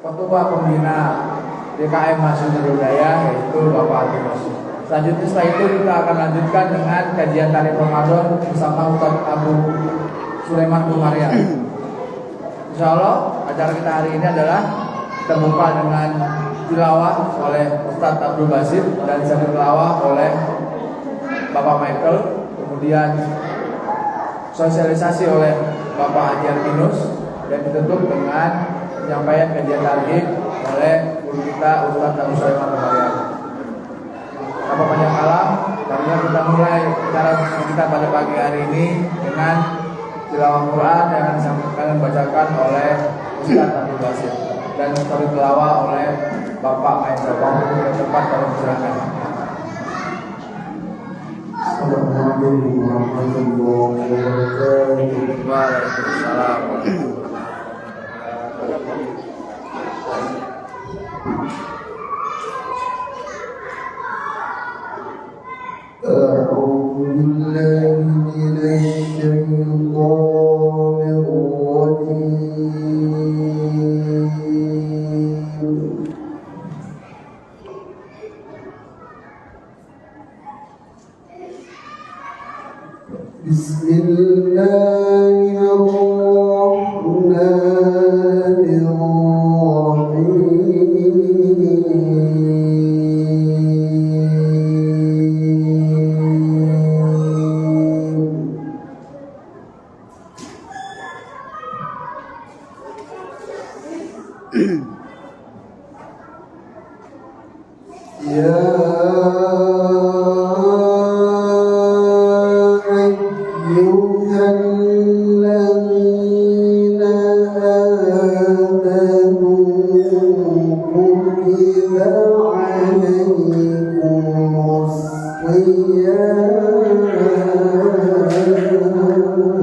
Ketua Pembina DKM Mahasiswa Budaya, yaitu Bapak Adinus. Selanjutnya setelah itu kita akan lanjutkan dengan kajian tarikh Ramadan bersama Ustaz Abu Sulaiman Bumaria. Insya Allah acara kita hari ini adalah kita buka dengan tilawah oleh Ustaz Abdul Basir dan satu tilawah oleh Bapak Michael, kemudian sosialisasi oleh Bapak Haji Adinus, dan ditutup dengan penyampaian kajian tarikh oleh guru kita Ustaz Abu Sulaiman Bumaria. Tanpa panjang kalam, kita mulai acara kita pada pagi hari ini dengan tilawah Quran yang akan dibacakan oleh Ustaz Abdul Basir dan satu tilawah oleh Bapak Michael. Bapak yang tepat kalau silakan. Assalamualaikum warahmatullahi wabarakatuh. Waalaikumsalam. أعوذ بالله من الشيطان الرجيم. بسم الله الرحمن الرحيم. يا أيها الذين آمنوا كتب عليكم الصيام كتب عليكم الصيام كما كتب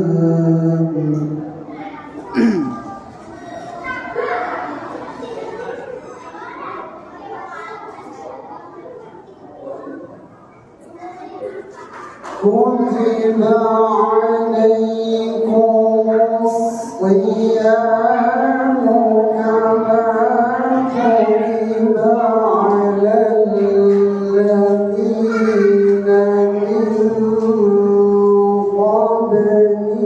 على الذين من قبلكم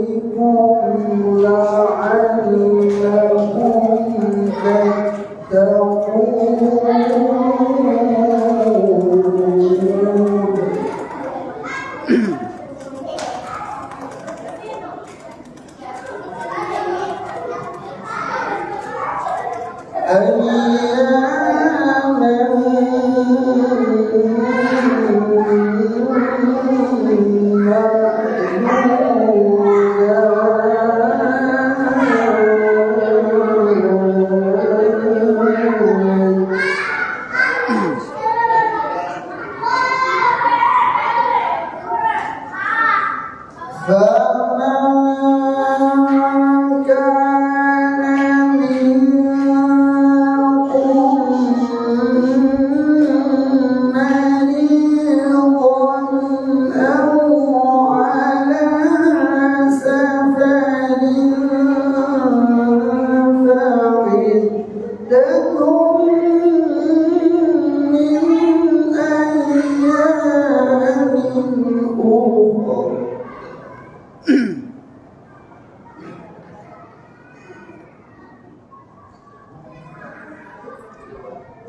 لعلكم تتقون.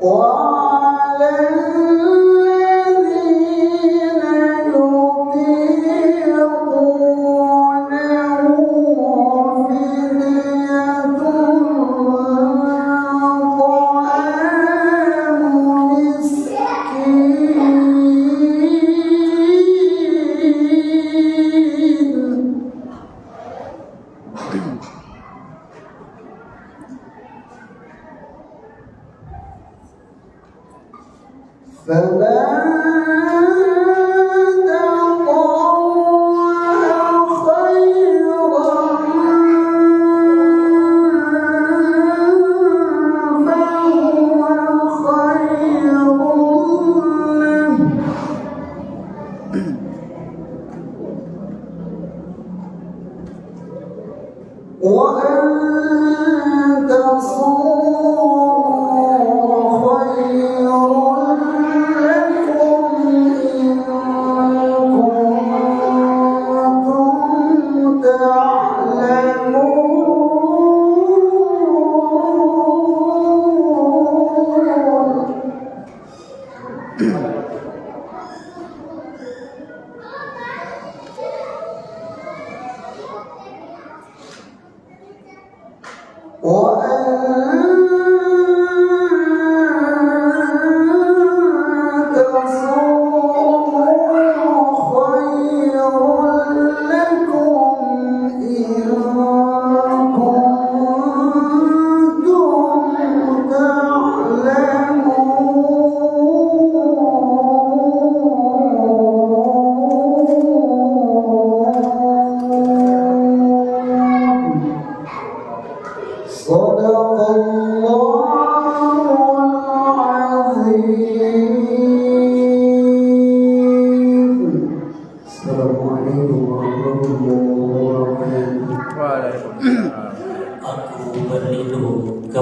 وعلى الذين يطيقونه فدية طعام مسكين. فمن تطوع خيرا فهو خير له، وأن تصوموا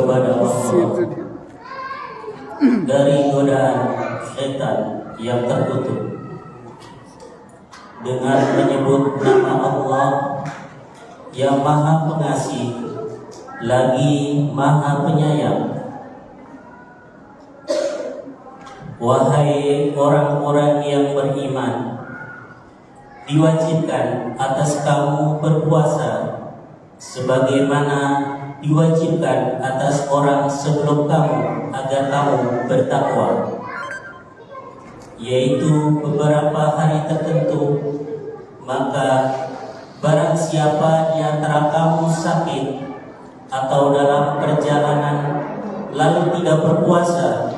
kepada Allah dari godaan setan yang terkutuk dengan menyebut nama Allah yang Maha Pengasih lagi Maha Penyayang. Wahai orang-orang yang beriman, diwajibkan atas kamu berpuasa sebagaimana diwajibkan atas orang sebelum kamu agar kamu bertakwa, yaitu beberapa hari tertentu. Maka barang siapa di antara kamu sakit atau dalam perjalanan lalu tidak berpuasa,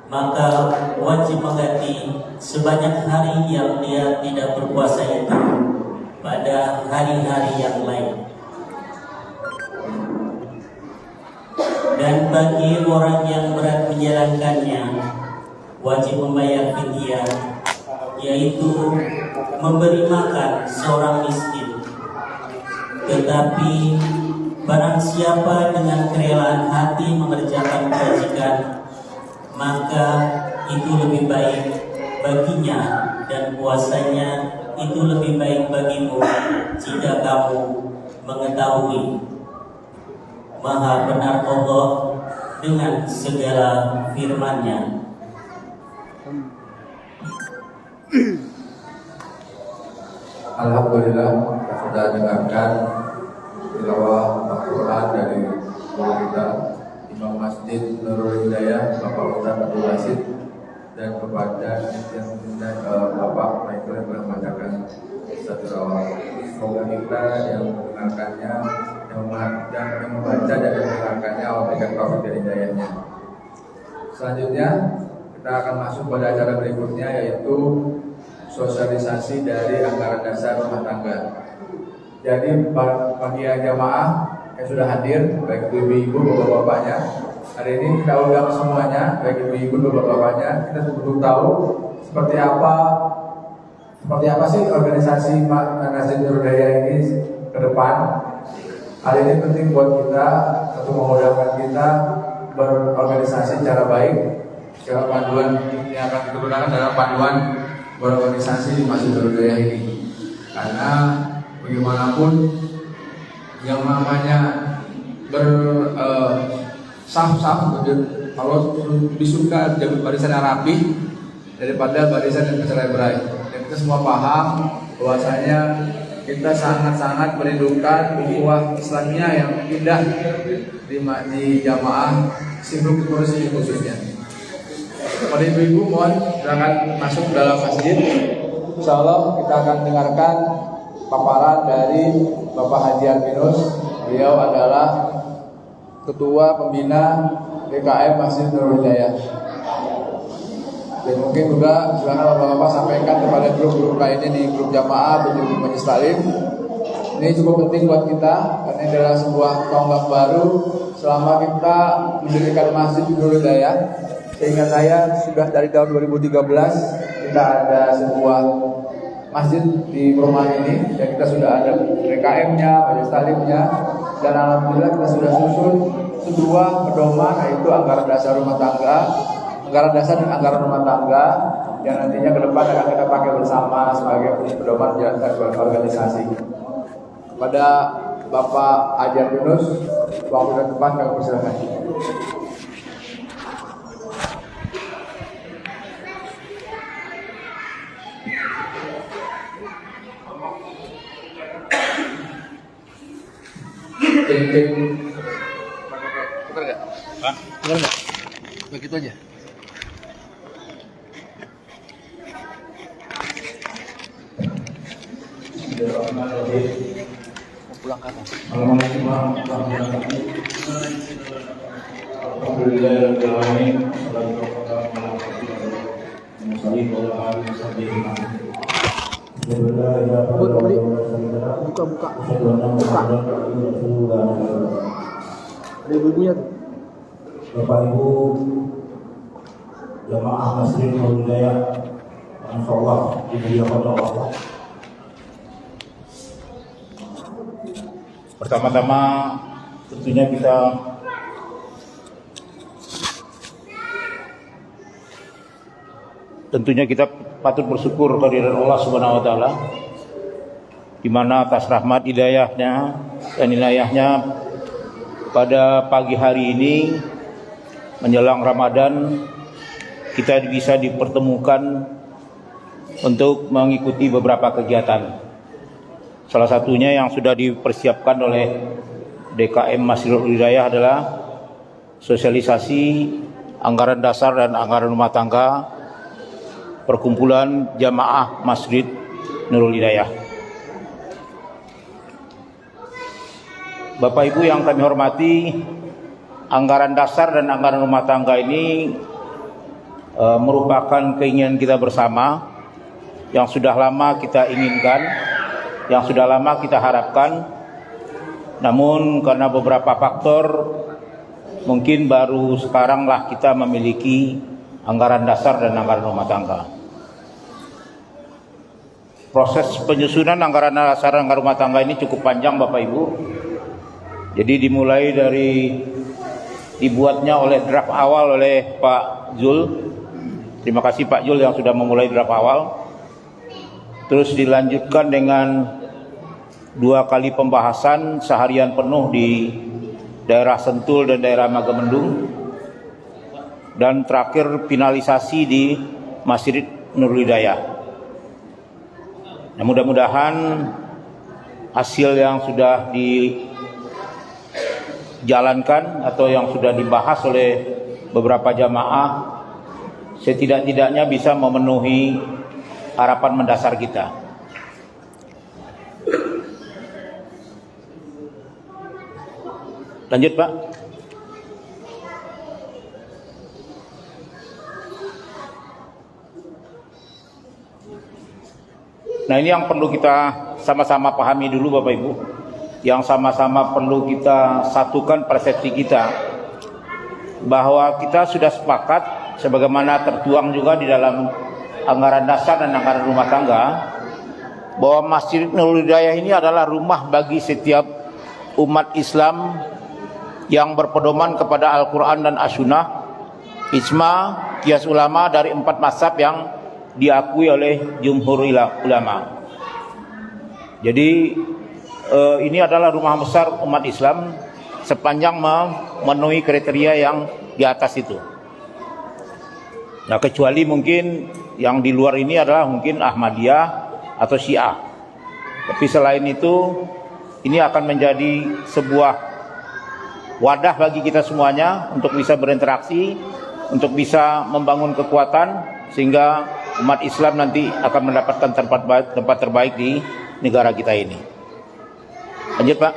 maka wajib mengganti sebanyak hari yang dia tidak berpuasa itu pada hari-hari yang lain. Dan bagi orang yang berat menjalankannya, wajib membayar fidyah, yaitu memberi makan seorang miskin. Tetapi barang siapa dengan kerelaan hati mengerjakan kebajikan, maka itu lebih baik baginya, dan puasanya itu lebih baik bagimu jika kamu mengetahui. Maha benar Allah dengan segala firman-Nya. Alhamdulillah, kita sudah dengarkan tilawah Al-Quran dari guru kita Imam Masjid Nurul Hidayah Bapak Ustaz Abdul Basit, dan kepada yang Bapak Michael yang telah membacakan satu tilawah. Semoga kita yang mendengarkannya, yang membaca dan yang mendengarkannya Allah berikan taufik dan hidayahnya. Selanjutnya kita akan masuk pada acara berikutnya, yaitu sosialisasi dari anggaran dasar rumah tangga. Jadi bagi jamaah yang sudah hadir, baik ibu-ibu, bapak-bapaknya, hari ini kita undang semuanya, baik ibu-ibu, bapak-bapaknya, kita perlu tahu seperti apa sih organisasi Masjid Nurul Hidayah ini ke depan. Hal ini penting buat kita untuk memudahkan kita berorganisasi secara baik. Segala panduan yang akan kita gunakan dalam panduan berorganisasi di Masjid Nurul Hidayah ini. Karena bagaimanapun yang namanya saf-saf, kalau disuka jaga barisan yang rapi daripada barisan yang bercerai-berai. Dan kita semua paham bahwasanya kita sangat-sangat merindukan ukhuwah Islamiyah yang indah di jamaah Simpruk Kursi khususnya. Pada ibu-ibu mohon silakan masuk dalam masjid. Insyaallah kita akan dengarkan paparan dari Bapak Haji Albinus. Beliau adalah Ketua Pembina DKM Masjid Nurul Hidayah. Dan mungkin juga silakan Bapak-bapak sampaikan kepada grup-grup lainnya di grup jamaah atau di grup majelis taklim. Ini cukup penting buat kita karena ini adalah sebuah tonggak baru selama kita mendirikan Masjid Nurul Hidayah. Sehingga saya sudah dari tahun 2013 kita ada sebuah masjid di perumahan ini, dan kita sudah ada DKM-nya, majelis taklimnya, dan alhamdulillah kita sudah susun sebuah pedoman, yaitu anggaran dasar rumah tangga, anggaran dasar dan anggaran rumah tangga yang nantinya ke depan akan kita pakai bersama sebagai pedoman menjalankan organisasi. Pada Bapak Haji Yunus, waktu dan tempat kami persilakan. Putar nggak? Hah? Putar nggak? Begitu aja. Mau pulang kapan? Assalamualaikum warahmatullahi wabarakatuh. Alhamdulillahirrahmanirrahim. Buka. Ada ibu-ibunya tuh. Bapak Ibu jamaah Masjid Nurul Hidayah, insyaallah dimuliakan Allah. Pertama-tama tentunya kita tentunya kita patut bersyukur kehadirat Allah Subhanahu wa taala, di mana atas rahmat hidayahnya dan inayahnya pada pagi hari ini menjelang Ramadan kita bisa dipertemukan untuk mengikuti beberapa kegiatan. Salah satunya yang sudah dipersiapkan oleh DKM Masjidul Hidayah adalah sosialisasi anggaran dasar dan anggaran rumah tangga perkumpulan jamaah Masjid Nurul Hidayah. Bapak Ibu yang kami hormati, anggaran dasar dan anggaran rumah tangga ini merupakan keinginan kita bersama yang sudah lama kita inginkan, yang sudah lama kita harapkan. Namun karena beberapa faktor, mungkin baru sekaranglah kita memiliki anggaran dasar dan anggaran rumah tangga. Proses penyusunan anggaran dasar dan anggaran rumah tangga ini cukup panjang Bapak Ibu. Jadi dimulai dari dibuatnya oleh draft awal oleh Pak Zul. Terima kasih Pak Zul yang sudah memulai draft awal. Terus dilanjutkan dengan 2 kali pembahasan seharian penuh di daerah Sentul dan daerah Megamendung. Dan terakhir finalisasi di Masjid Nurul Hidayah. Nah, mudah-mudahan hasil yang sudah dijalankan atau yang sudah dibahas oleh beberapa jamaah setidak-tidaknya bisa memenuhi harapan mendasar kita. Lanjut Pak. Nah, ini yang perlu kita sama-sama pahami dulu Bapak Ibu, yang sama-sama perlu kita satukan persepsi kita, bahwa kita sudah sepakat sebagaimana tertuang juga di dalam anggaran dasar dan anggaran rumah tangga, bahwa Masjid Nurul Hidayah ini adalah rumah bagi setiap umat Islam yang berpedoman kepada Al-Quran dan As-Sunnah, ijma, qiyas ulama dari 4 mazhab yang diakui oleh jumhur ulama. Jadi ini adalah rumah besar umat Islam sepanjang memenuhi kriteria yang di atas itu. Nah, kecuali mungkin yang di luar ini adalah mungkin Ahmadiyah atau Syiah. Tapi selain itu, ini akan menjadi sebuah wadah bagi kita semuanya untuk bisa berinteraksi, untuk bisa membangun kekuatan sehingga umat Islam nanti akan mendapatkan tempat terbaik di negara kita ini. Lanjut Pak.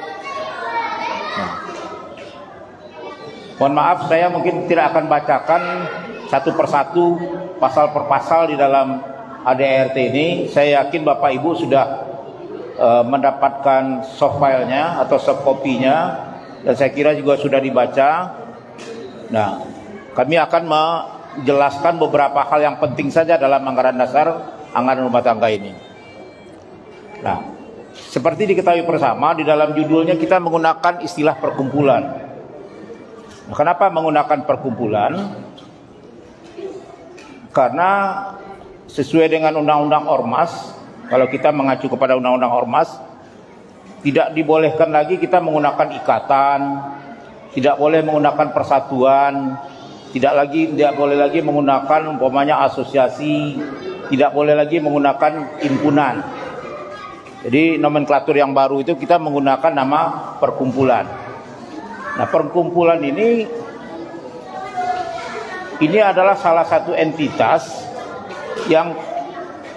Nah. Mohon maaf, saya mungkin tidak akan bacakan satu persatu pasal per pasal di dalam ADRT ini. Saya yakin Bapak Ibu sudah mendapatkan soft filenya atau soft copy-nya, dan saya kira juga sudah dibaca. Nah, kami akan menjelaskan beberapa hal yang penting saja dalam anggaran dasar, anggaran rumah tangga ini. Nah, seperti diketahui bersama, di dalam judulnya kita menggunakan istilah perkumpulan. Nah, kenapa menggunakan perkumpulan? Karena sesuai dengan Undang-Undang Ormas, kalau kita mengacu kepada Undang-Undang Ormas, tidak dibolehkan lagi kita menggunakan ikatan, tidak boleh menggunakan persatuan, tidak boleh lagi menggunakan umpamanya asosiasi, tidak boleh lagi menggunakan himpunan. Jadi nomenklatur yang baru itu kita menggunakan nama perkumpulan. Nah, perkumpulan ini adalah salah satu entitas yang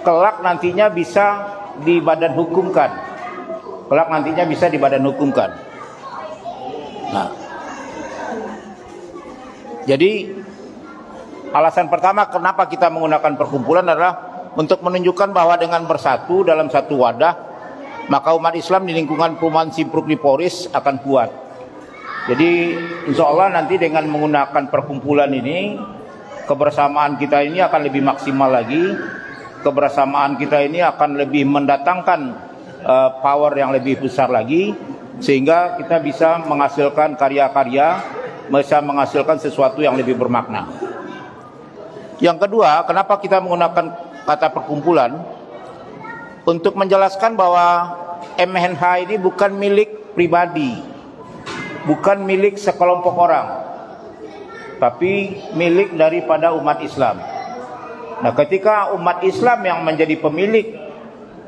kelak nantinya bisa dibadan hukumkan. Nah, jadi alasan pertama kenapa kita menggunakan perkumpulan adalah untuk menunjukkan bahwa dengan bersatu dalam satu wadah, maka umat Islam di lingkungan perumahan Simpruk di Polres akan kuat. Jadi insya Allah nanti dengan menggunakan perkumpulan ini, kebersamaan kita ini akan lebih maksimal lagi. Kebersamaan kita ini akan lebih mendatangkan power yang lebih besar lagi, sehingga kita bisa menghasilkan karya-karya, bisa menghasilkan sesuatu yang lebih bermakna. Yang kedua, kenapa kita menggunakan kata perkumpulan? Untuk menjelaskan bahwa MNH ini bukan milik pribadi, bukan milik sekelompok orang, tapi milik daripada umat Islam. Nah, ketika umat Islam yang menjadi pemilik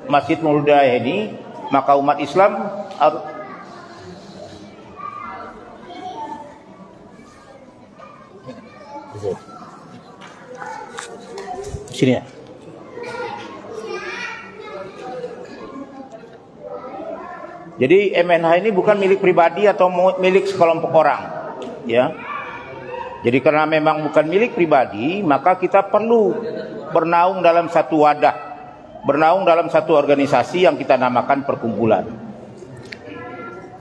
Masjid Nurul Hidayah ini, maka umat Islam harus sini ya. Jadi MNH ini bukan milik pribadi atau milik sekelompok orang, ya. Jadi karena memang bukan milik pribadi, maka kita perlu bernaung dalam satu wadah, bernaung dalam satu organisasi yang kita namakan perkumpulan.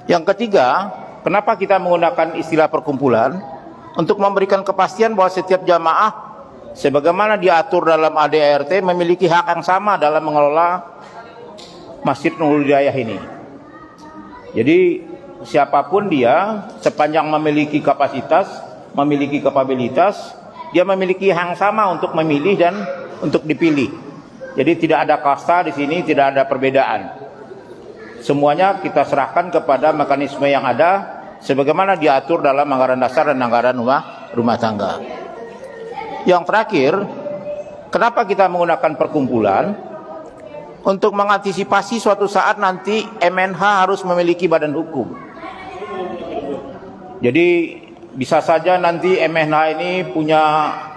Yang ketiga, kenapa kita menggunakan istilah perkumpulan? Untuk memberikan kepastian bahwa setiap jamaah sebagaimana diatur dalam ADART memiliki hak yang sama dalam mengelola Masjid Nurul Hidayah ini. Jadi siapapun dia, sepanjang memiliki kapasitas, memiliki kapabilitas, dia memiliki hak yang sama untuk memilih dan untuk dipilih. Jadi tidak ada kasta di sini, tidak ada perbedaan. Semuanya kita serahkan kepada mekanisme yang ada sebagaimana diatur dalam anggaran dasar dan anggaran rumah tangga. Yang terakhir, kenapa kita menggunakan perkumpulan? Untuk mengantisipasi suatu saat nanti MNH harus memiliki badan hukum. Jadi bisa saja nanti MNH ini punya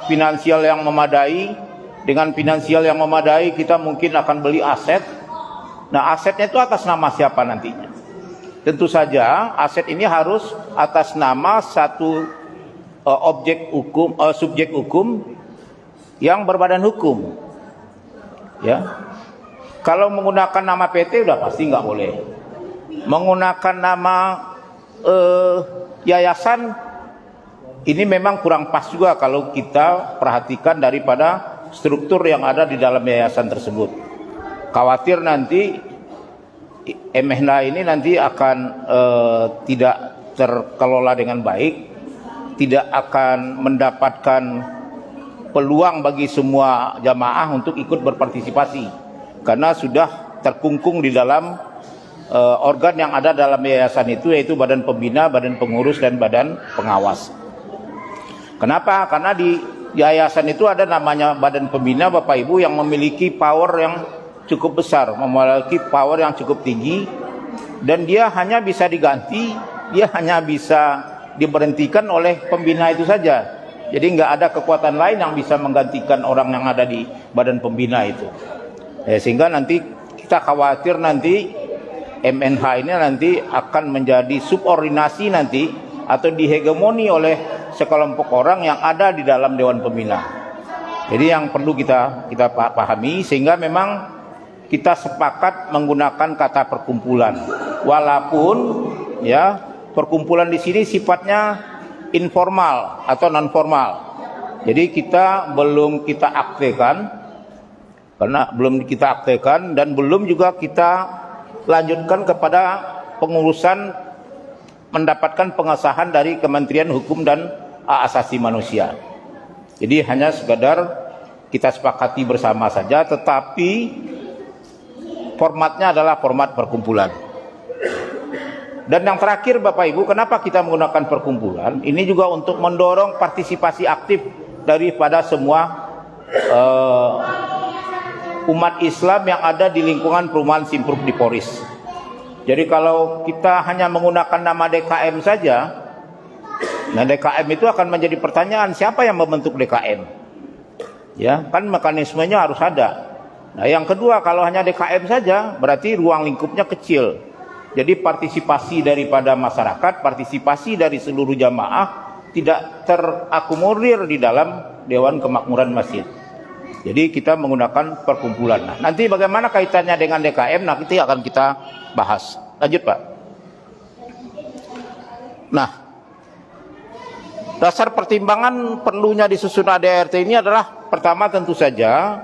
finansial yang memadai. Dengan finansial yang memadai kita mungkin akan beli aset. Nah, asetnya itu atas nama siapa nantinya? Tentu saja aset ini harus atas nama satu subjek hukum yang berbadan hukum. Ya. Kalau menggunakan nama PT udah pasti nggak boleh. Menggunakan nama yayasan ini memang kurang pas juga kalau kita perhatikan daripada struktur yang ada di dalam yayasan tersebut. Khawatir nanti MNH ini nanti akan tidak terkelola dengan baik, tidak akan mendapatkan peluang bagi semua jamaah untuk ikut berpartisipasi karena sudah terkungkung di dalam organ yang ada dalam yayasan itu, yaitu badan pembina, badan pengurus, dan badan pengawas. Kenapa? Karena di yayasan itu ada namanya badan pembina, Bapak Ibu, yang memiliki power yang cukup besar, memiliki power yang cukup tinggi, dan dia hanya bisa diganti, dia hanya bisa diberhentikan oleh pembina itu saja. Jadi nggak ada kekuatan lain yang bisa menggantikan orang yang ada di badan pembina itu. Sehingga nanti kita khawatir nanti MNH ini nanti akan menjadi subordinasi nanti atau dihegemoni oleh sekelompok orang yang ada di dalam Dewan Pembina. Jadi yang perlu kita pahami, sehingga memang kita sepakat menggunakan kata perkumpulan. Walaupun ya perkumpulan di sini sifatnya informal atau non formal. Jadi kita belum kita aktekan, karena belum kita aktekan dan belum juga kita lanjutkan kepada pengurusan mendapatkan pengesahan dari Kementerian Hukum dan Hak Asasi Manusia. Jadi hanya sekadar kita sepakati bersama saja, tetapi formatnya adalah format perkumpulan. Dan yang terakhir Bapak Ibu, kenapa kita menggunakan perkumpulan? Ini juga untuk mendorong partisipasi aktif daripada semua umat Islam yang ada di lingkungan perumahan Simpruk di Poris. Jadi kalau kita hanya menggunakan nama DKM saja, nah DKM itu akan menjadi pertanyaan, siapa yang membentuk DKM? Ya, kan mekanismenya harus ada. Nah, yang kedua, kalau hanya DKM saja, berarti ruang lingkupnya kecil. Jadi partisipasi daripada masyarakat, partisipasi dari seluruh jamaah tidak terakomodir di dalam Dewan Kemakmuran Masjid. Jadi kita menggunakan perkumpulan. Nah, nanti bagaimana kaitannya dengan DKM, nanti akan kita bahas. Lanjut Pak. Nah, dasar pertimbangan perlunya disusun ADART ini adalah pertama tentu saja,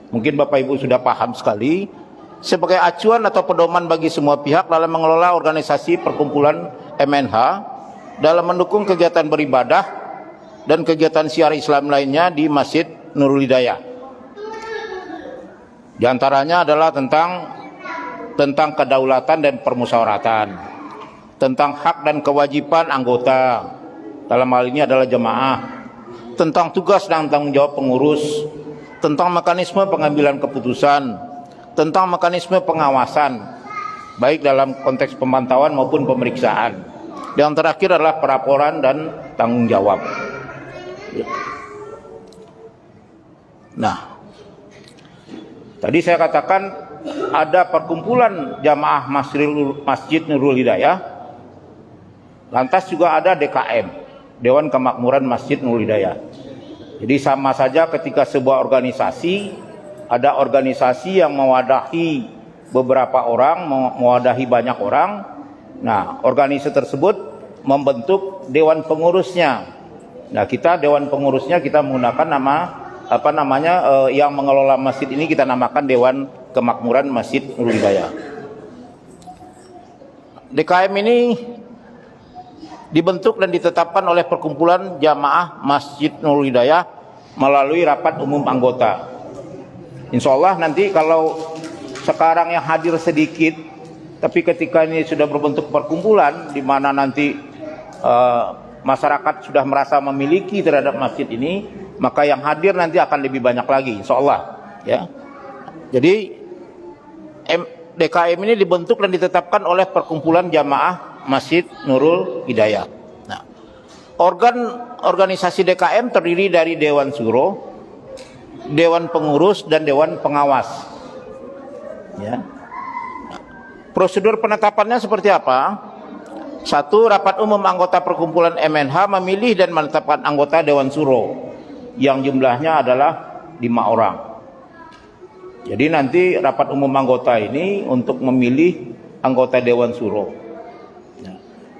mungkin Bapak Ibu sudah paham sekali, sebagai acuan atau pedoman bagi semua pihak dalam mengelola organisasi perkumpulan MNH dalam mendukung kegiatan beribadah dan kegiatan syiar Islam lainnya di Masjid Nurul Hidayah. Di antaranya adalah tentang kedaulatan dan permusyawaratan, tentang hak dan kewajiban anggota, dalam hal ini adalah jemaah, tentang tugas dan tanggung jawab pengurus, tentang mekanisme pengambilan keputusan, tentang mekanisme pengawasan, baik dalam konteks pemantauan maupun pemeriksaan. Yang terakhir adalah pelaporan dan tanggung jawab. Nah, tadi saya katakan ada perkumpulan jamaah Masjid Nurul Hidayah, lantas juga ada DKM, Dewan Kemakmuran Masjid Nurul Hidayah. Jadi sama saja ketika sebuah organisasi, ada organisasi yang mewadahi beberapa orang, mewadahi banyak orang. Nah, organisasi tersebut membentuk dewan pengurusnya. Nah, kita dewan pengurusnya kita menggunakan nama yang mengelola masjid ini kita namakan Dewan Kemakmuran Masjid Nurul Hidayah. DKM ini dibentuk dan ditetapkan oleh perkumpulan jamaah Masjid Nurul Hidayah melalui rapat umum anggota. Insya Allah nanti kalau sekarang yang hadir sedikit, tapi ketika ini sudah berbentuk perkumpulan di mana nanti masyarakat sudah merasa memiliki terhadap masjid ini, maka yang hadir nanti akan lebih banyak lagi, insya Allah. Ya. Jadi DKM ini dibentuk dan ditetapkan oleh perkumpulan jamaah Masjid Nurul Hidayah. Nah, organisasi DKM terdiri dari Dewan Suro, Dewan Pengurus, dan Dewan Pengawas. Ya. Nah, prosedur penetapannya seperti apa? 1. Rapat umum anggota perkumpulan MNH memilih dan menetapkan anggota Dewan Suro yang jumlahnya adalah 5 orang. Jadi nanti rapat umum anggota ini untuk memilih anggota Dewan Suro.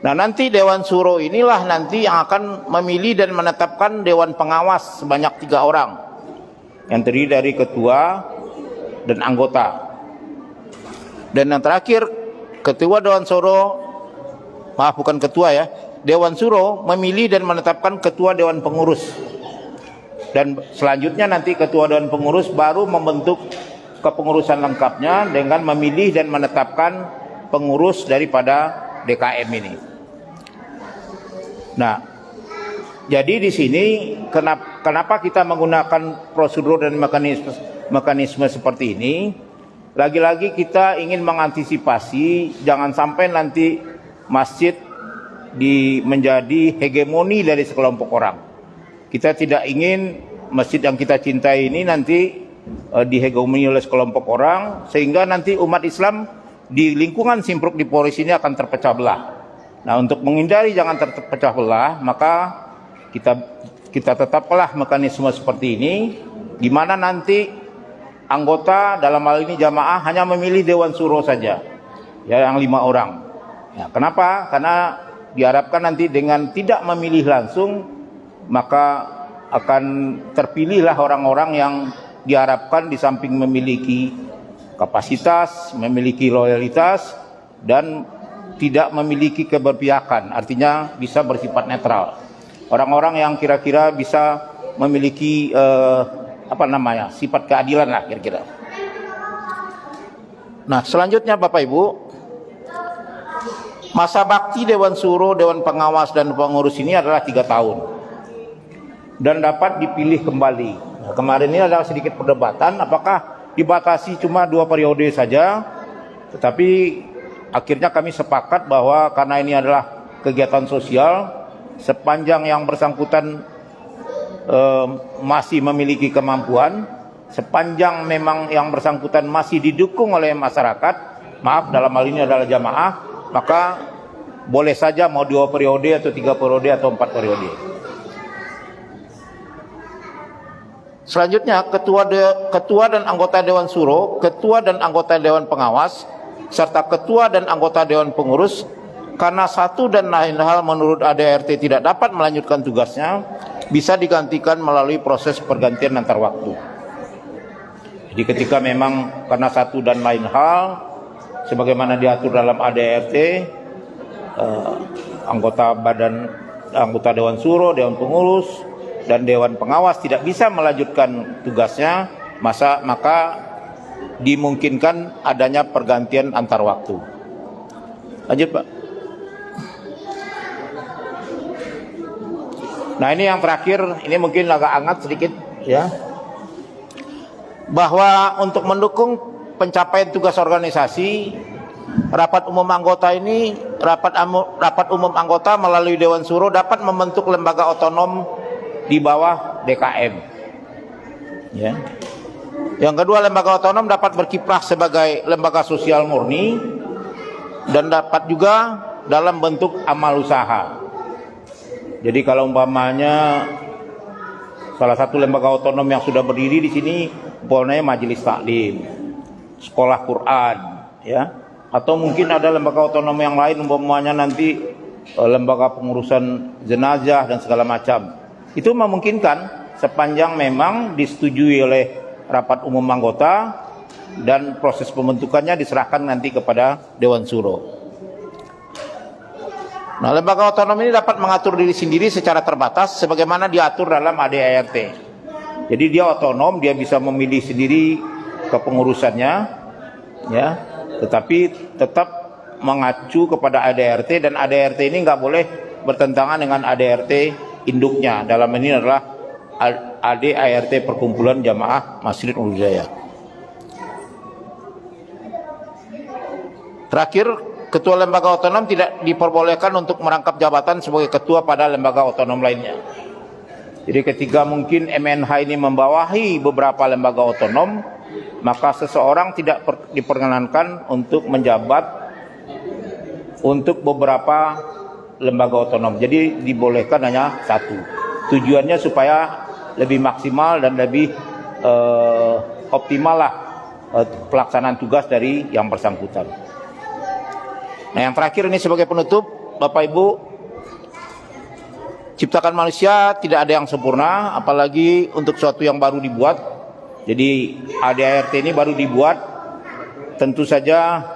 Nah, nanti Dewan Suro inilah nanti yang akan memilih dan menetapkan Dewan Pengawas sebanyak 3 orang yang terdiri dari ketua dan anggota. Dan yang terakhir, ketua Dewan Suro, bukan ketua ya, Dewan Suro memilih dan menetapkan ketua Dewan Pengurus. Dan selanjutnya nanti ketua Dewan Pengurus baru membentuk kepengurusan lengkapnya dengan memilih dan menetapkan pengurus daripada DKM ini. Nah, jadi di sini kenapa kita menggunakan prosedur dan mekanisme seperti ini? Lagi-lagi kita ingin mengantisipasi jangan sampai nanti masjid menjadi hegemoni dari sekelompok orang. Kita tidak ingin masjid yang kita cintai ini nanti dihegemoni oleh sekelompok orang, sehingga nanti umat Islam di lingkungan Simpruk di Polres ini akan terpecah belah. Nah, untuk menghindari jangan terpecah belah, maka kita tetaplah mekanisme seperti ini, di mana nanti anggota dalam hal ini jamaah hanya memilih Dewan Suro saja, ya, yang 5 orang. Ya, kenapa? Karena diharapkan nanti dengan tidak memilih langsung, maka akan terpilihlah orang-orang yang diharapkan di samping memiliki kapasitas, memiliki loyalitas, dan tidak memiliki keberpihakan, artinya bisa bersifat netral. Orang-orang yang kira-kira bisa memiliki sifat keadilan lah kira-kira. Nah, selanjutnya Bapak Ibu, masa bakti Dewan Suro, Dewan Pengawas, dan pengurus ini adalah 3 tahun dan dapat dipilih kembali. Nah, kemarin ini ada sedikit perdebatan apakah dibatasi cuma 2 periode saja, tetapi akhirnya kami sepakat bahwa karena ini adalah kegiatan sosial, sepanjang yang bersangkutan masih memiliki kemampuan, sepanjang memang yang bersangkutan masih didukung oleh masyarakat, dalam hal ini adalah jamaah, maka boleh saja mau 2 periode atau 3 periode atau 4 periode. Selanjutnya, ketua dan anggota Dewan Suro, ketua dan anggota Dewan Pengawas, serta ketua dan anggota Dewan Pengurus, karena satu dan lain hal menurut ADRT tidak dapat melanjutkan tugasnya, bisa digantikan melalui proses pergantian antar waktu. Jadi ketika memang karena satu dan lain hal, sebagaimana diatur dalam ADRT, anggota Dewan Suro, Dewan Pengurus, dan Dewan Pengawas tidak bisa melanjutkan tugasnya, maka dimungkinkan adanya pergantian antar waktu. Lanjut, Pak. Nah, ini yang terakhir, ini mungkin agak hangat sedikit ya. Bahwa untuk mendukung pencapaian tugas organisasi, rapat umum anggota melalui Dewan Suro dapat membentuk lembaga otonom di bawah DKM. Ya. Yang kedua, lembaga otonom dapat berkiprah sebagai lembaga sosial murni dan dapat juga dalam bentuk amal usaha. Jadi kalau umpamanya salah satu lembaga otonom yang sudah berdiri di sini, umpamanya majelis taklim, sekolah Quran, ya, atau mungkin ada lembaga otonom yang lain, umpamanya nanti lembaga pengurusan jenazah dan segala macam. Itu memungkinkan sepanjang memang disetujui oleh rapat umum anggota dan proses pembentukannya diserahkan nanti kepada Dewan Suro. Nah, lembaga otonom ini dapat mengatur diri sendiri secara terbatas sebagaimana diatur dalam ADART. Jadi dia otonom, dia bisa memilih sendiri kepengurusannya, ya, tetapi tetap mengacu kepada ADART, dan ADART ini nggak boleh bertentangan dengan ADART induknya. Dalam ini adalah ADART Perkumpulan Jamaah Masjid Nurul Hidayah. Terakhir, ketua lembaga otonom tidak diperbolehkan untuk merangkap jabatan sebagai ketua pada lembaga otonom lainnya. Jadi ketika mungkin MNH ini membawahi beberapa lembaga otonom, maka seseorang tidak diperkenankan untuk menjabat untuk beberapa lembaga otonom. Jadi dibolehkan hanya satu. Tujuannya supaya lebih maksimal dan lebih optimal lah pelaksanaan tugas dari yang bersangkutan. Nah, yang terakhir ini sebagai penutup, Bapak Ibu, ciptakan manusia tidak ada yang sempurna, apalagi untuk sesuatu yang baru dibuat. Jadi ADART ini baru dibuat, tentu saja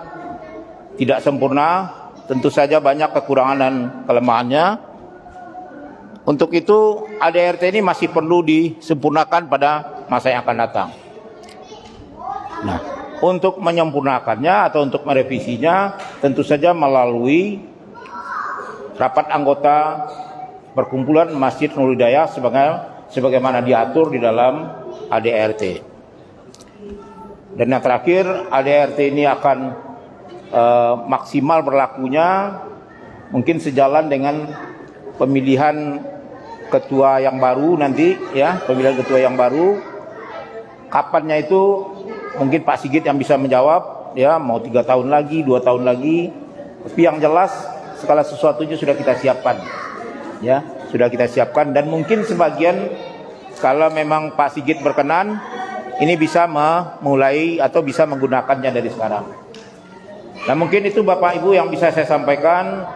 tidak sempurna, tentu saja banyak kekurangan dan kelemahannya. Untuk itu ADART ini masih perlu disempurnakan pada masa yang akan datang. Nah, untuk menyempurnakannya atau untuk merevisinya tentu saja melalui rapat anggota Perkumpulan Masjid Nurul Hidayah sebagaimana diatur di dalam ADART. Dan yang terakhir, ADART ini akan maksimal berlakunya mungkin sejalan dengan pemilihan ketua yang baru nanti, ya, pemilihan ketua yang baru. Kapannya itu mungkin Pak Sigit yang bisa menjawab, ya, mau 3 tahun lagi, 2 tahun lagi. Tapi yang jelas segala sesuatunya sudah kita siapkan, ya, sudah kita siapkan. Dan mungkin sebagian kalau memang Pak Sigit berkenan, ini bisa memulai atau bisa menggunakannya dari sekarang. Nah, mungkin itu Bapak Ibu yang bisa saya sampaikan.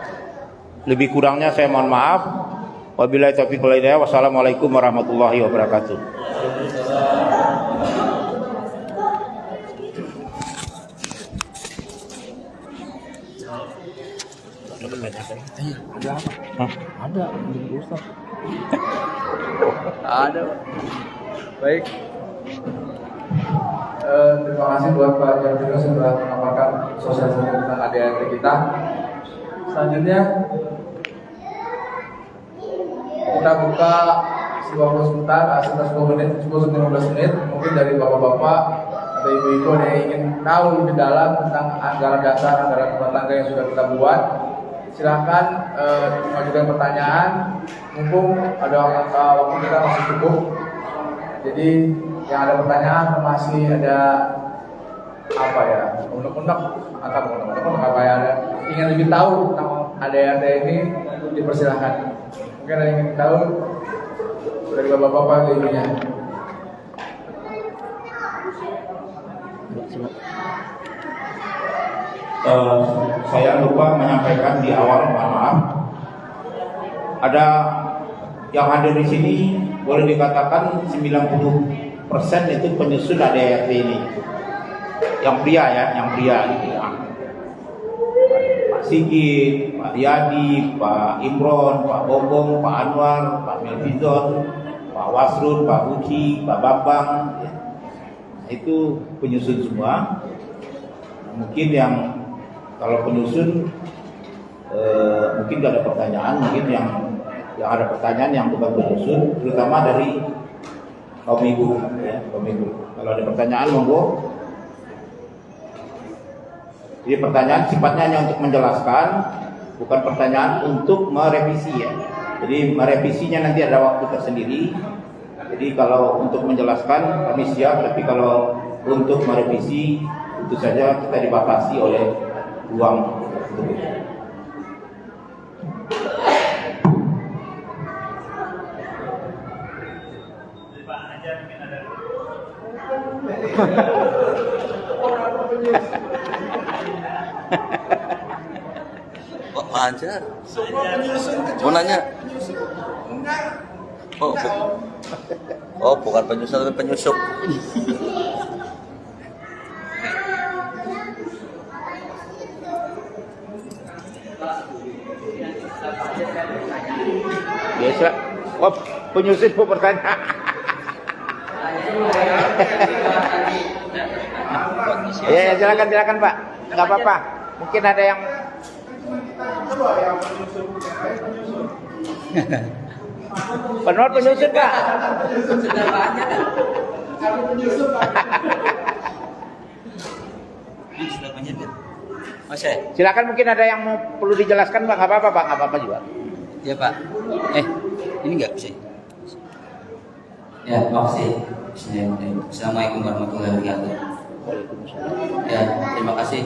Lebih kurangnya saya mohon maaf. Wabillahi taufiq wal hidayah. Wassalamualaikum warahmatullahi wabarakatuh. Ada apa? Ada di Ustaz. Ada, Pak. Baik. Terima kasih buat Pak Jardino sudah memaparkan sosialisasi tentang ADART kita. Selanjutnya kita buka 10 sebentar, sekitar 10-15 menit. Mungkin dari bapak-bapak atau ibu-ibu yang ingin tahu lebih dalam tentang anggaran dasar, anggaran rumah tangga yang sudah kita buat, silahkan mengajukan pertanyaan. Mumpung ada waktu kita masih cukup. Jadi yang ada pertanyaan masih ada apa ya, undang-undang atau undang-undang apa ya, ada ingin lebih tahu tentang ADART ini, dipersilahkan. Mungkin ada yang ingin tahu dari bapak-bapak atau ibunya. Saya lupa menyampaikan di awal, mohon maaf. Ada yang hadir di sini boleh dikatakan 90% itu penyusun ADART ini. Yang pria ya, yang pria gitu ya. Pak Sigit, Pak Riyadi, Pak Imron, Pak Bobong, Pak Anwar, Pak Melvizon, Pak Wasrul, Pak Uci, Pak Bambang, ya. Itu penyusun semua. Mungkin yang kalau penyusun mungkin gak ada pertanyaan, mungkin yang ada pertanyaan yang bukan penyusun, terutama dari kaum ibu, ya, kaum ibu. Kalau ada pertanyaan monggo. Jadi pertanyaan sifatnya hanya untuk menjelaskan, bukan pertanyaan untuk merevisi, ya. Jadi merevisinya nanti ada waktu tersendiri. Jadi kalau untuk menjelaskan kami siap, tapi kalau untuk merevisi itu saja kita dibatasi oleh ruang untuk itu. Pak Anjar mau nanya. Bukan penyusup tapi penyusup. Biasa. Penyusun mau bertanya. Ya, silakan Pak. Enggak apa-apa. Mungkin ada yang penor penyusun Pak. Sudah banyak. Sudah banyak kan? Silakan, mungkin ada yang mau perlu dijelaskan Pak. Enggak apa-apa Pak, enggak apa-apa juga. Ya Pak. Ini enggak bisa. Ya, makasih. Assalamualaikum warahmatullahi wabarakatuh. Ya, terima kasih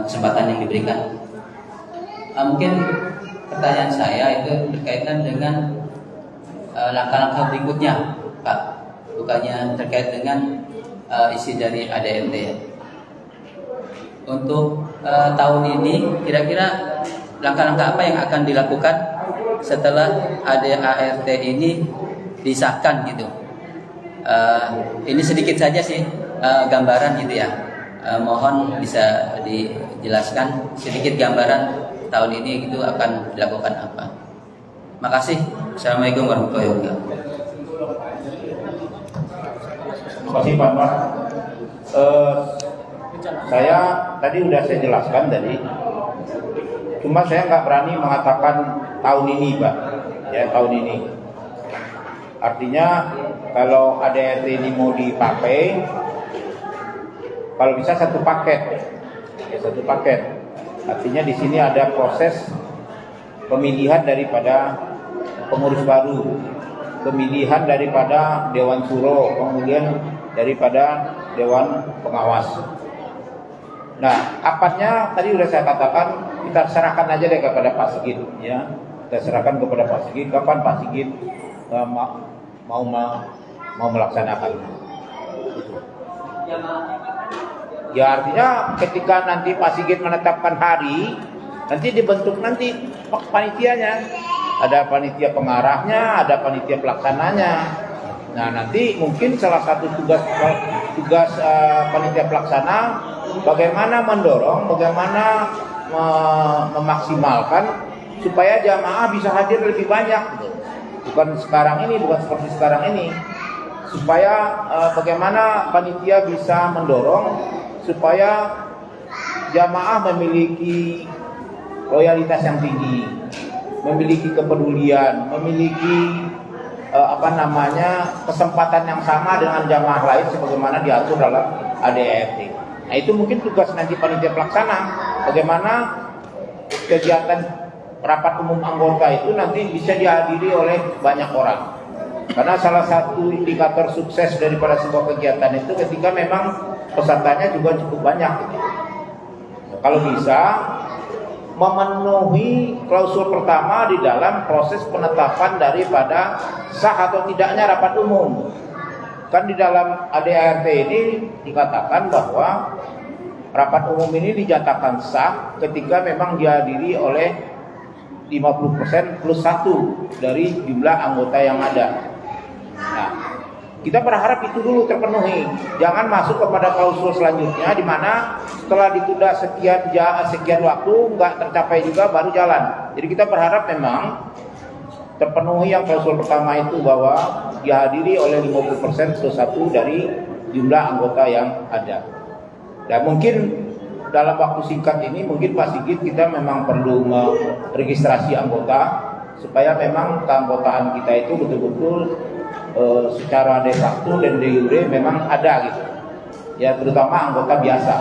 kesempatan yang diberikan. Mungkin pertanyaan saya itu berkaitan dengan langkah-langkah berikutnya, Pak. Bukannya terkait dengan isi dari ADRT. Untuk tahun ini, kira-kira langkah-langkah apa yang akan dilakukan setelah ADART ini disahkan gitu? Ini sedikit saja sih gambaran gitu ya. Mohon bisa dijelaskan sedikit gambaran tahun ini gitu akan dilakukan apa. Makasih. Assalamualaikum warahmatullahi wabarakatuh. Terima kasih Pak. Saya tadi sudah saya jelaskan tadi. Cuma saya nggak berani mengatakan tahun ini Pak. Ya, tahun ini. Artinya kalau ADRT ini mau dipakai, kalau bisa satu paket, ya satu paket. Artinya di sini ada proses pemilihan daripada pengurus baru, pemilihan daripada Dewan Suro, kemudian daripada Dewan Pengawas. Nah, apanya tadi sudah saya katakan, kita serahkan aja deh kepada Pak Sigit, ya. Kita serahkan kepada Pak Sigit. Kapan Pak Sigit mau melaksanakan? Ya artinya ketika nanti Pak Sigit menetapkan hari, nanti dibentuk nanti panitianya. Ada panitia pengarahnya, ada panitia pelaksananya. Nah nanti mungkin salah satu tugas panitia pelaksana bagaimana mendorong, bagaimana memaksimalkan supaya jamaah bisa hadir lebih banyak. Bukan sekarang ini, bukan seperti sekarang ini. Supaya bagaimana panitia bisa mendorong supaya jamaah memiliki loyalitas yang tinggi, memiliki kepedulian, memiliki kesempatan yang sama dengan jamaah lain sebagaimana diatur dalam ADRT. Nah itu mungkin tugas nanti panitia pelaksana, bagaimana kegiatan rapat umum anggota itu nanti bisa dihadiri oleh banyak orang. Karena salah satu indikator sukses daripada sebuah kegiatan itu ketika memang pesertanya juga cukup banyak. Kalau bisa memenuhi klausul pertama di dalam proses penetapan daripada sah atau tidaknya rapat umum. Kan di dalam ADART ini dikatakan bahwa rapat umum ini dinyatakan sah ketika memang dihadiri oleh 50% plus 1 dari jumlah anggota yang ada. Nah, kita berharap itu dulu terpenuhi. Jangan masuk kepada klausul selanjutnya di mana setelah ditunda sekian waktu nggak tercapai juga baru jalan. Jadi kita berharap memang terpenuhi yang klausul pertama itu bahwa dihadiri oleh 50% + 1 dari jumlah anggota yang ada. Dan mungkin dalam waktu singkat ini mungkin Pak Sigit kita memang perlu meregistrasi anggota supaya memang keanggotaan kita itu betul-betul secara de facto dan de jure memang ada gitu. Ya terutama anggota biasa.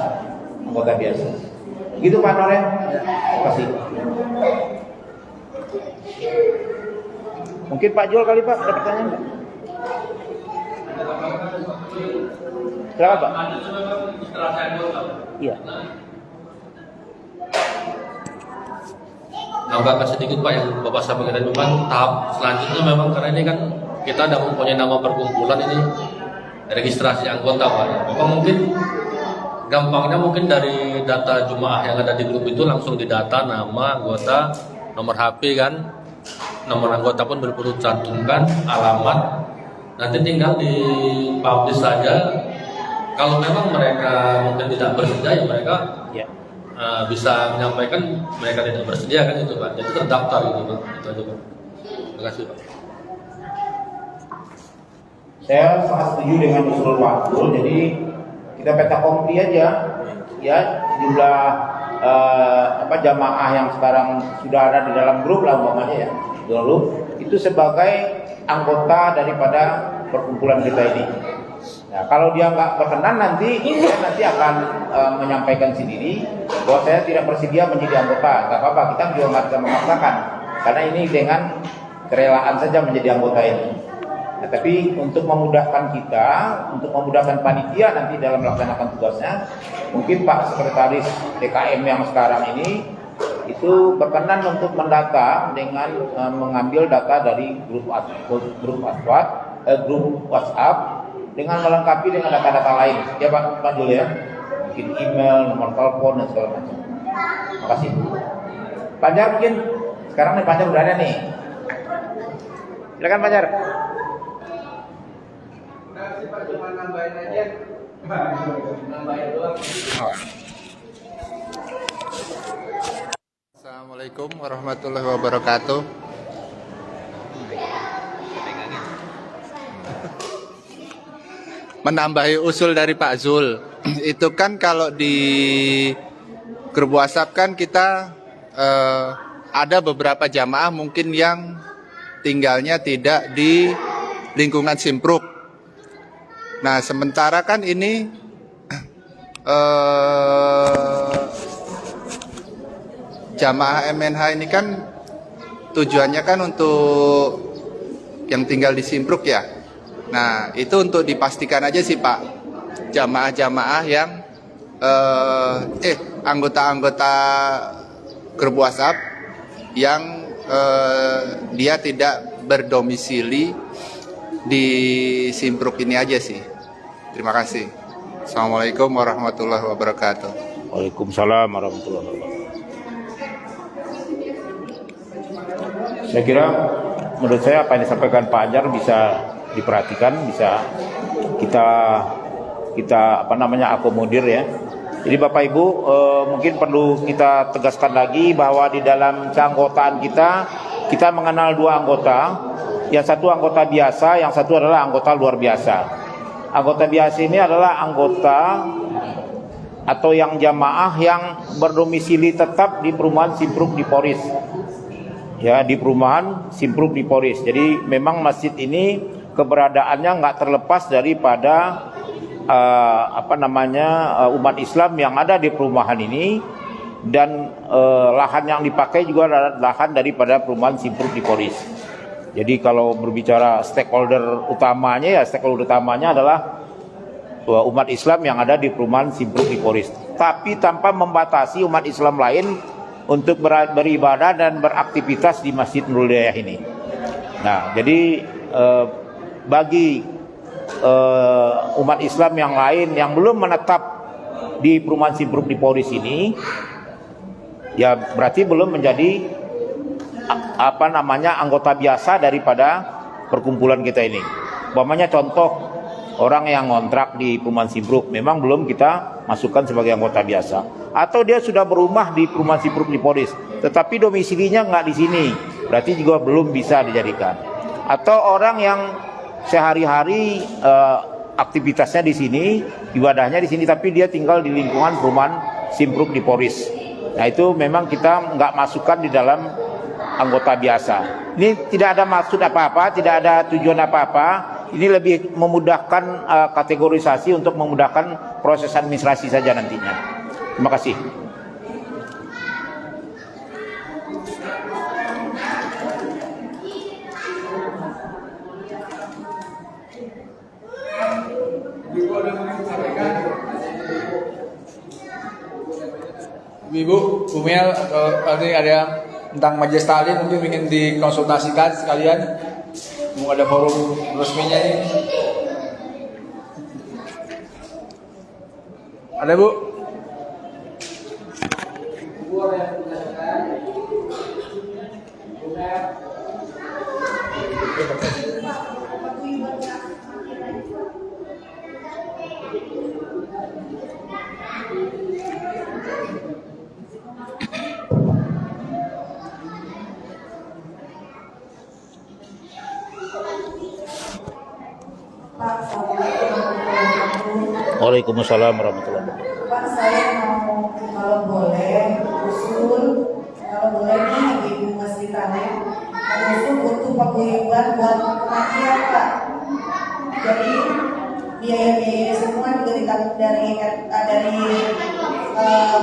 Gitu Pak Noren. Terima kasih. Mungkin Pak Jul kali Pak ada pertanyaan Pak? Silakan Pak. Iya. Nambahkan sedikit Pak yang Bapak sampaikan tadi, memang tahap selanjutnya memang karena ini kan kita ada mempunyai nama perkumpulan ini registrasi anggota Pak. Memang mungkin gampangnya mungkin dari data jemaah yang ada di grup itu langsung didata nama anggota, nomor HP kan, nomor anggota pun perlu cantumkan, alamat, nanti tinggal dipublish saja. Kalau memang mereka mungkin tidak bersedia ya mereka bisa menyampaikan mereka tidak bersedia kan itu Pak. Jadi terdaftar gitu Pak. Itu aja Pak. Terima kasih Pak. Saya sangat setuju dengan usul Pak Jul. Jadi kita peta kompli aja ya jumlah jamaah yang sekarang sudah ada di dalam grup lah umpamanya ya dulu itu sebagai anggota daripada perkumpulan kita ini. Nah, kalau dia nggak berkenan nanti dia nanti akan menyampaikan sendiri bahwa saya tidak bersedia menjadi anggota. Nggak apa-apa, kita juga nggak bisa memaksakan karena ini dengan kerelaan saja menjadi anggota ini. Nah, tapi untuk memudahkan kita, untuk memudahkan panitia nanti dalam melaksanakan tugasnya, mungkin Pak Sekretaris DKM yang sekarang ini itu berkenan untuk mendata dengan mengambil data dari grup WhatsApp dengan melengkapi dengan data-data lain. Ya Pak Jul ya, mungkin email, nomor telepon dan segala macam. Terima kasih. Panjar mungkin sekarang nih Panjar udah ada nih. Silakan Panjar. Assalamualaikum warahmatullahi wabarakatuh. Menambahi usul dari Pak Zul, itu kan kalau di grup WhatsApp kan kita ada beberapa jamaah mungkin yang tinggalnya tidak di lingkungan Simpruk. Nah, sementara kan ini jamaah MNH ini kan tujuannya kan untuk yang tinggal di Simpruk ya. Nah, itu untuk dipastikan aja sih Pak, jamaah-jamaah yang anggota-anggota grup WhatsApp yang dia tidak berdomisili di Simpruk ini aja sih. Terima kasih. Assalamualaikum warahmatullahi wabarakatuh. Waalaikumsalam warahmatullahi wabarakatuh. Saya kira menurut saya apa yang disampaikan Pak Anjar bisa diperhatikan, bisa kita akomodir ya. Jadi Bapak Ibu mungkin perlu kita tegaskan lagi bahwa di dalam keanggotaan kita mengenal dua anggota. Yang satu anggota biasa, yang satu adalah anggota luar biasa. Anggota biasa ini adalah anggota atau yang jamaah yang berdomisili tetap di perumahan Simpruk di Poris. Ya, di perumahan Simpruk di Poris. Jadi memang masjid ini keberadaannya nggak terlepas daripada umat Islam yang ada di perumahan ini, dan lahan yang dipakai juga adalah lahan daripada perumahan Simpruk di Poris. Jadi kalau berbicara stakeholder utamanya adalah umat Islam yang ada di perumahan Simpruk di Poris, tapi tanpa membatasi umat Islam lain untuk beribadah dan beraktivitas di Masjid Nurul Hidayah ini. Nah, jadi bagi umat Islam yang lain yang belum menetap di perumahan Simpruk di Poris ini, ya berarti belum menjadi anggota biasa daripada perkumpulan kita ini. Umpamanya contoh, orang yang ngontrak di perumahan Simpruk memang belum kita masukkan sebagai anggota biasa, atau dia sudah berumah di perumahan Simpruk di Poris tetapi domisilinya nggak di sini, berarti juga belum bisa dijadikan. Atau orang yang sehari-hari aktivitasnya di sini, ibadahnya di sini, tapi dia tinggal di lingkungan perumahan Simpruk di Poris. Nah itu memang kita nggak masukkan di dalam anggota biasa. Ini tidak ada maksud apa-apa, tidak ada tujuan apa-apa. Ini lebih memudahkan kategorisasi untuk memudahkan proses administrasi saja nantinya. Terima kasih. Ibu, Bu Mel, atau nanti ada tentang majelis taklim mungkin ingin dikonsultasikan sekalian. Mau ada forum resminya ini. Ada Bu? Bu ada yang menanyakan? Bu Mel. Waalaikumsalam warahmatullahi wabarakatuh. Pak, saya mau kalau boleh usul, kalau boleh nih Ibu Masri Talim, usul untuk paguyuban buat kematian Pak. Jadi biaya-biaya semua juga ditanggung dari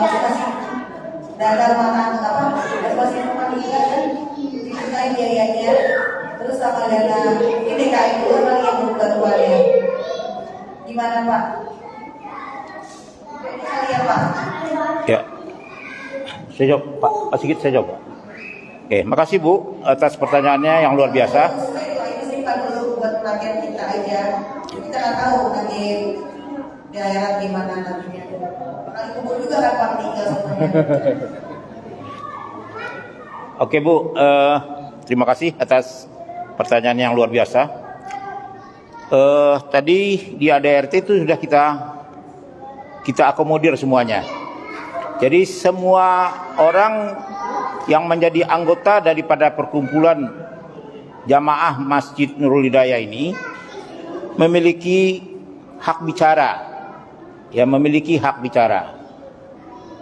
masing-masing dana masing-masing rumah tangga kan dimintai biayanya. Terus sama dana ini DKI itu lagi yang bantuannya. Gimana Pak? Ya, saya jawab Pak Sigit, saya jawab. Oke, makasih Bu atas pertanyaannya yang luar biasa. Itu simpan dulu buat pelatihan kita aja. Kita nggak tahu nanti daerah gimana nantinya. Kali kubur juga kan Pak tinggal semuanya. Oke Bu, terima kasih atas pertanyaan yang luar biasa. Tadi di ADRT itu sudah kita akomodir semuanya. Jadi semua orang yang menjadi anggota daripada perkumpulan jamaah Masjid Nurul Hidayah ini memiliki hak bicara. Ya, memiliki hak bicara.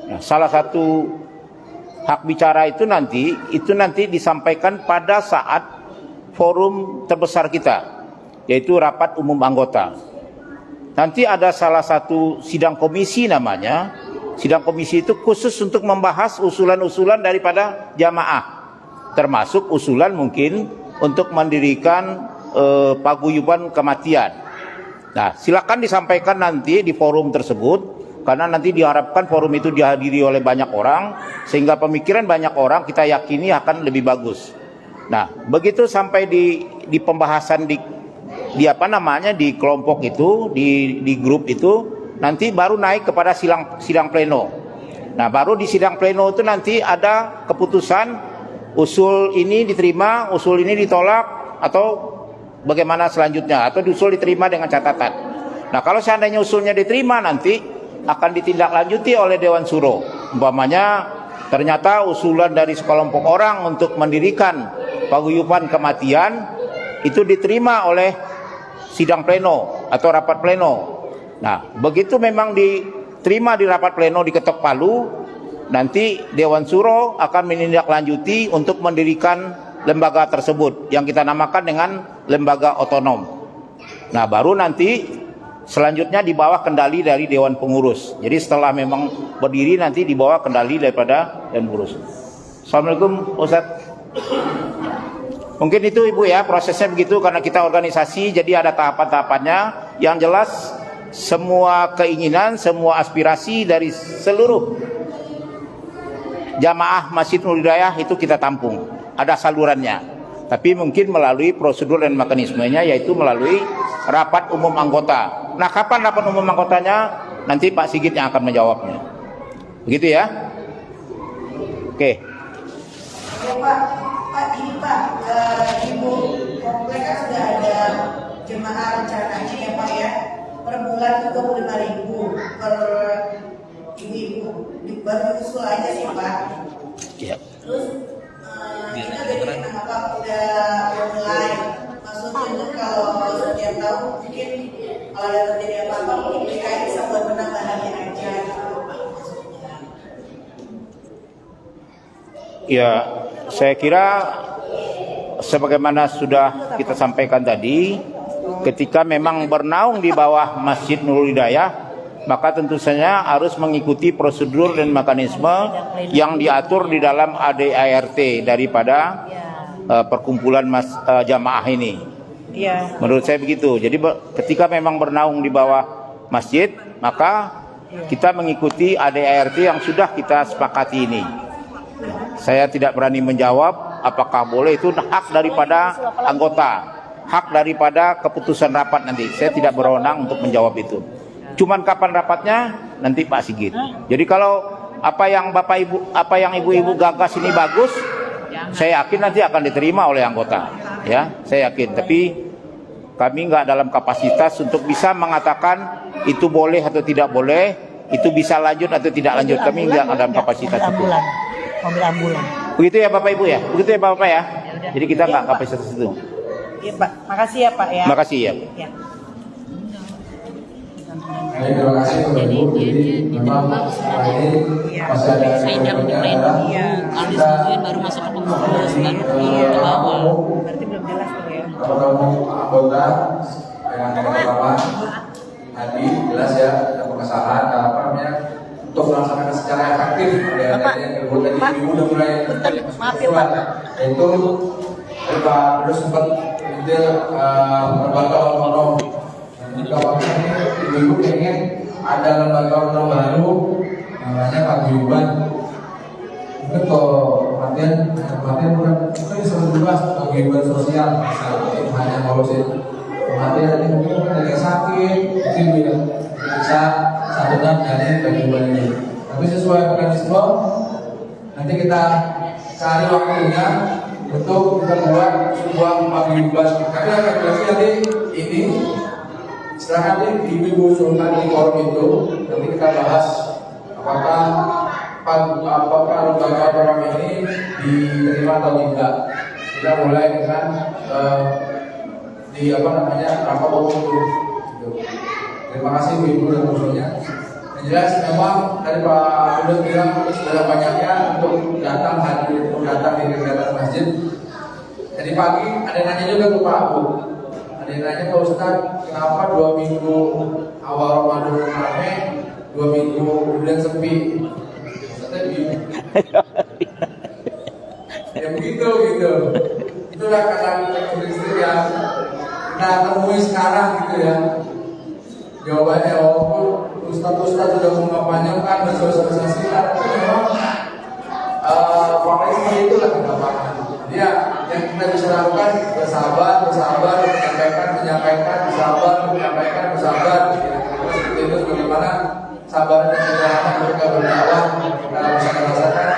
Nah, salah satu hak bicara itu nanti disampaikan pada saat forum terbesar kita, yaitu rapat umum anggota. Nanti ada salah satu sidang komisi namanya. Sidang komisi itu khusus untuk membahas usulan-usulan daripada jamaah, termasuk usulan mungkin untuk mendirikan paguyuban kematian. Nah, silakan disampaikan nanti di forum tersebut, karena nanti diharapkan forum itu dihadiri oleh banyak orang, sehingga pemikiran banyak orang kita yakini akan lebih bagus. Nah, begitu sampai di pembahasan di kelompok itu, di grup itu, nanti baru naik kepada sidang pleno. Nah, baru di sidang pleno itu nanti ada keputusan usul ini diterima, usul ini ditolak, atau bagaimana selanjutnya, atau usul diterima dengan catatan. Nah, kalau seandainya usulnya diterima, nanti akan ditindaklanjuti oleh Dewan Suro. Umpamanya ternyata usulan dari sekelompok orang untuk mendirikan paguyuban kematian itu diterima oleh sidang pleno atau rapat pleno. Nah, begitu memang diterima di rapat pleno diketok palu, nanti Dewan Suro akan menindaklanjuti untuk mendirikan lembaga tersebut yang kita namakan dengan lembaga otonom. Nah, baru nanti selanjutnya di bawah kendali dari Dewan Pengurus. Jadi setelah memang berdiri nanti di bawah kendali daripada Dewan Pengurus. Assalamualaikum Ustaz. Mungkin itu Ibu ya, prosesnya begitu karena kita organisasi, jadi ada tahapan-tahapannya. Yang jelas semua keinginan, semua aspirasi dari seluruh jamaah Masjid Nurul Hidayah itu kita tampung. Ada salurannya. Tapi mungkin melalui prosedur dan mekanismenya, yaitu melalui rapat umum anggota. Nah, kapan rapat umum anggotanya? Nanti Pak Sigit yang akan menjawabnya. Begitu ya? Oke. Ya Pak, ini Pak, Ibu komplek kan sudah ada jemaah rencananya ya Pak ya, per bulan itu 25.000 per ibu-ibu, baru usul aja sih Pak. Iya. Terus kita dari tidak online. Maksudnya itu kalau setiap tahun mungkin kalau ada terjadi apa-apa mungkin DKI bisa buat penambahannya aja gitu Pak maksudnya. Ya, saya kira sebagaimana sudah kita sampaikan tadi, ketika memang bernaung di bawah Masjid Nurul Hidayah, maka tentu saja harus mengikuti prosedur dan mekanisme yang diatur di dalam ADART daripada perkumpulan jamaah ini. Menurut saya begitu. Jadi ketika memang bernaung di bawah masjid, maka kita mengikuti ADART yang sudah kita sepakati ini. Saya tidak berani menjawab apakah boleh, itu hak daripada anggota, hak daripada keputusan rapat nanti. Saya tidak berwenang untuk menjawab itu. Cuman kapan rapatnya nanti Pak Sigit. Jadi kalau apa yang Bapak Ibu, apa yang Ibu-ibu gagas ini bagus, saya yakin nanti akan diterima oleh anggota. Ya, saya yakin. Tapi kami nggak dalam kapasitas untuk bisa mengatakan itu boleh atau tidak boleh, itu bisa lanjut atau tidak lanjut. Kami nggak dalam kapasitas itu. Mobil ambulan. Begitu ya Bapak Ibu ya? Begitu ya Bapak ya? Jadi kita nggak kapasitas itu. Iya Pak, makasih ya Pak ya. Makasih ya. Baik, terima kasih Bapak Ibu. Jadi memang ini masih ada Kalau disetujuin baru masuk ke pengurus, baru ke bawah. Berarti belum jelas tuh ya. Kalau kamu anggota yang ada pertama tadi jelas ya ada pengesahan apa namanya untuk melaksanakan secara efektif ada yang kedua tadi ibu udah mulai Maaf ya Pak. itu Pak terus sempat detail lembaga otonom. Kalau ibu pengen ada lembaga otonom baru namanya paguyuban. Mungkin kalau kematian bukan bisa berubah paguyuban sosial misalnya hanya ngurusin kematian nanti mungkin ada yang sakit mungkin bisa satukan dari paguyuban ini. Tapi sesuai mekanisme nanti kita cari waktunya untuk kita buat sebuah paguyuban. Tapi yang nanti ini setelah nanti ibu-ibu usulkan di forum itu nanti kita bahas apakah lembaga otonom ini diterima atau tidak. Kita mulai dengan rapat umum gitu. Terima kasih ibu dan usulnya. Yang jelas memang dari Pak Udut bilang sudah banyaknya untuk datang di kegiatan masjid. Jadi pagi ada yang nanya juga ke Pak Abu. Ada yang nanya Pak Ustadz, kenapa 2 minggu awal Ramadan ramai, 2 minggu kemudian sepi? Ustadz bingung. Ya begitu gitu. Itulah karakteristik yang kita temui sekarang gitu ya. Jawabannya walaupun Ustadz sudah mengapanyakan bersosialisasikan, tapi memang faktanya seperti itulah kita pakai. Ya, yang kita bisa lakukan bersabar, menyampaikan, bersabar. Seperti itu bagaimana sabar dan keberanian mereka berdakwah kita bisa merasakan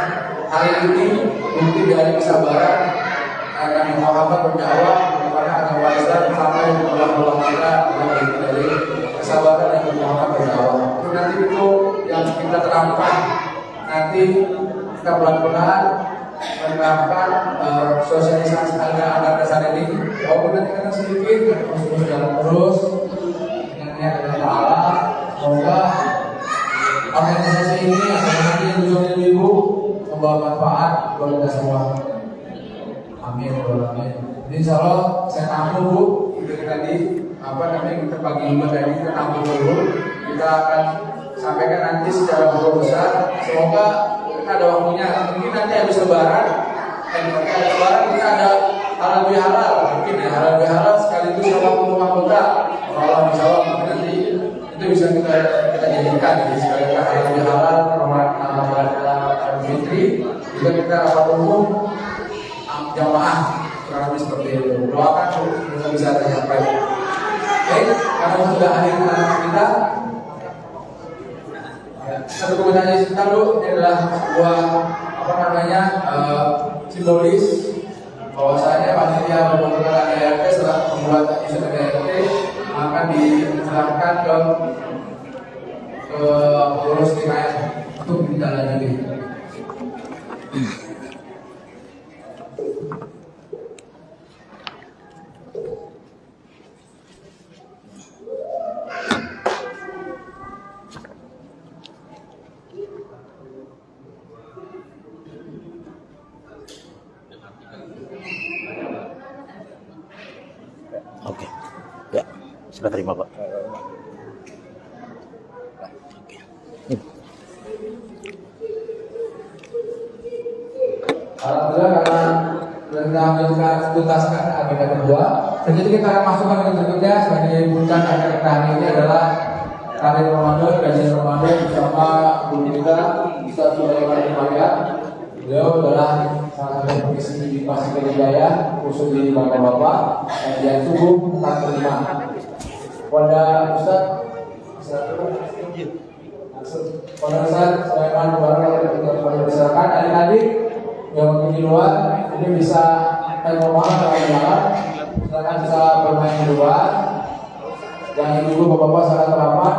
hari ini bukti dari kesabaran Nabi Muhammad berdakwah bagaimana agama Islam sampai di bawah kita dari kesabaran Nabi Muhammad berdakwah. Itu nanti itu yang kita terapkan nanti kita pelan-pelan menerapkan sosialisasi anak dasar ini. Walaupun nanti akan sedikit harus jalan terus dengan niat dan Allah. Semoga organisasi ini akan nanti tujuan ibu membawa manfaat buat kita semua. Amin. Jadi insya Allah saya tampung Bu. Itu tadi kita pagi tadi kita tampung dulu. Kita akan sampaikan nanti secara besar. Semoga kita ada waktunya, mungkin nanti habis lebaran kita ada halal bihalal, mungkin ya halal bihalal sekaligus sama rumah kota Allah insyaallah mungkin nanti itu bisa kita jadikan jadi sebagai halal bihalal Ramadan Fitri juga kita rapat umum jamaah kurang lebih seperti itu. Doakan semoga bisa tercapai. Baik, karena sudah hadir kita satu komentarnya sebentar dulu. Ini adalah sebuah simbolis bahwasanya panitia pembentukan ADART setelah membuat isu ADART akan diserahkan ke pengurus DKM untuk ditindaklanjuti. Oke. Ya, sudah terima Pak. Oke. Ini. Alhamdulillah karena sudah menuntaskan agenda kedua. Selanjutnya kita akan masukkan ke berikutnya sebagai puncak agenda hari ini adalah Karir Ramadan, kajian Ramadan bersama guru kita Ustaz Sulaiman Al-Maryam. Beliau adalah salah satu pengisi di Pasir Jaya, khusus di bapak-bapak kajian subuh tentang kelima. Pada Ustaz Sulaiman Al-Maryam silakan adik-adik yang mungkin di luar ini bisa ngomong atau jalan, silakan bisa bermain di luar. Jangan dulu bapak-bapak sangat rapat